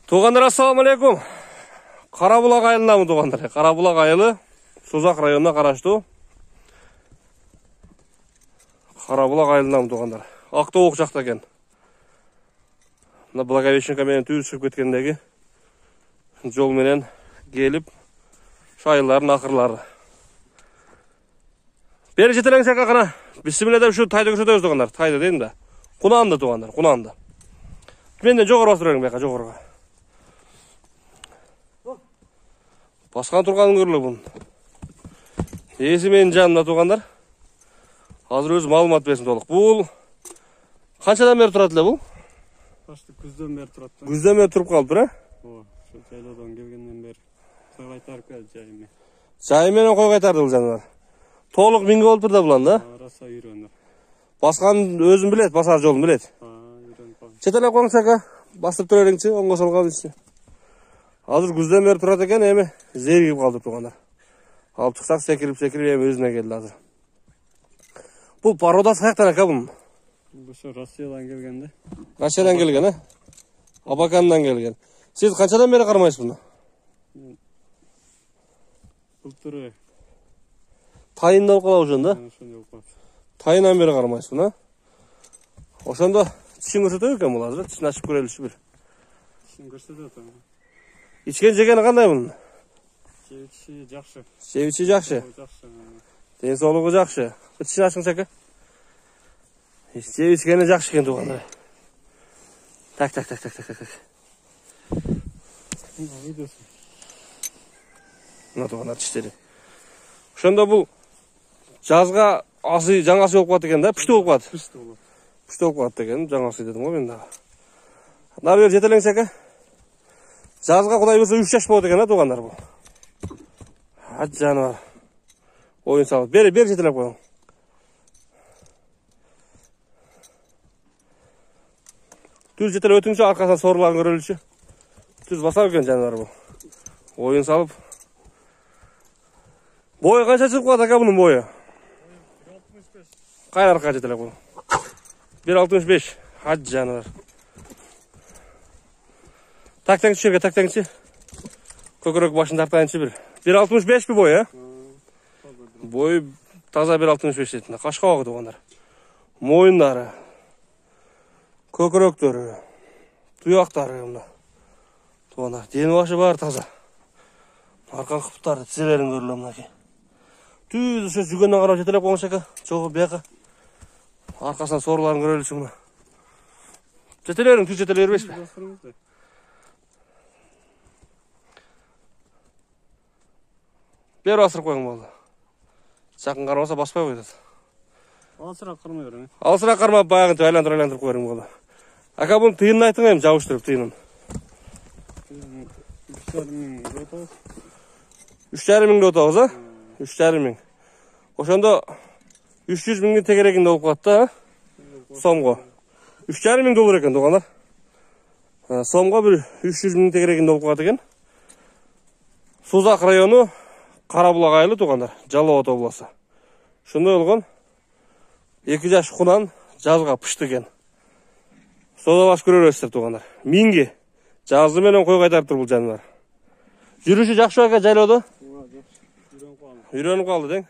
Туғандар, ассаламу алейкум. Қарабұлақ айылынамын туғандар. Қарабұлақ айылы Созақ районына қарашты. Қарабұлақ айылынамын туғандар. Ақтоғық жақта екен. Мына Благовещенка менен түйіз шығып кеткендегі жол менен келіп шайылардың ақырлары. Бері жетелең шақа қана. Бісміллә деп şu тайды көрсетеміз туғандар. Тайды дейін да. Құнанды туғандар, құнанды. Менден жоғары бастырайын бәқа, жоғырға. Басқан тұрғанын көрілі бұн. Есі менің жанымда туғандар. Қазір өзі малымат берсін толық. Бұл қаншадан бері тұрады бұл? Күзден бері тұрады. Күзден бері тұрып қалып тұр, Şu жайлаудан келгеннен бері қой қайтарып келді жайымен. Жайымен қой қайтарды бұл жануар. Толық минге болып тұр да бұлан да? Раса үйренді. Басқан өзін білет, басар жолын білет. Четелеп қоңыз ака, бастырып тұр еріңші, оңға солға дейсі. Азыр күзден бері тұрады екен, әме зергіп қалдыр туғандар. Алып шықсақ секіріп әме өзіне келді азыр. Бұл пародасы қаяқтан ака бұның? Бұл Россиядан келгенде. Россиядан келген, Абаканнан келген. Сіз қаншадан бері қармайсыз бұны? Бұл түрі. Тайында оқалау жонда? Тайынан бері қармайсыз бұны? Ошанда тішін көрсетіп екен бұл азыр, тішін ашып көреліші бір. Тішін көрсетіп. Ичкен жегені қандай бұның? Жевичи жақшы. Жевичи жақшы? Денсаулығы жақшы. Тішін ашқын шака? Жевичкені жақшы екен туғандар. Так. Мына туғандар тіштері. Ошанда бұл жазға асы жаңасы болып қалады екен да? Пүшті болып қалады? Пүшті болып қалады екен, жаңасы дедім ғой мен дағы. Нар бер жетелең шака? Жазға құдай берсе 3 жаш болады екен, туғандар бұл. Ат жануар. Ойын салып. Бер жетелеп қойың. Түз жетелеп өтіңші, арқасынан сорлағын көреліші. Түз басар екен жануар бұл. Ойын салып. Бойы қанша шығып қалады ака бұның бойы? 1.65. Қай арқа жетелеп қойың? 1.65. Ат жануар. Так-таңшы жерге, так-таңшы. Көкірек башын тартайыншы бір. 1.65 бі бойы, Бойы таза 1.65 етінде. Қашқа оғы туғандар. Мойындары. Көкіректері. Тұяқтары. Туғандар. Дені башы бар таза. Арқан қыптары, тізелерін көрілі мұнаке. Түйіз үші жүгеннен қарап жетелеп қоңыз шака. Жоғы бияқа. Арқасынан сорларын көреліші мұна. Жетелерің, түз жетелер бербеш бе? Бері асырып қойың болды. Жақын қармаса баспай қойдады. Алысырақ қармай өрің. Алысырақ қармап баяғын айландырып қойың болды. Ака бұның тиынын айтың әйім, жауыштырып тиынын. 3,5 мың отауыз, 3,5 мың. Ошанда 300 мыңның тегерегінде болып қалды, сомға. 3,5 мың доллар екен туғандар. Сомға бір 300 мыңның тегерегінде болып қалды екен. Созақ районы Қарабұлақ айылы туғандар, Жалауат облысы. Шынды олған 2 жаш құнан жазға пышты екен. Сода баш көрер өстір туғандар. Минге жазды менен қой қайтарып тұр бұл жануар. Жүріші жақшы ака жайлауды? Үйреніп қалды дең.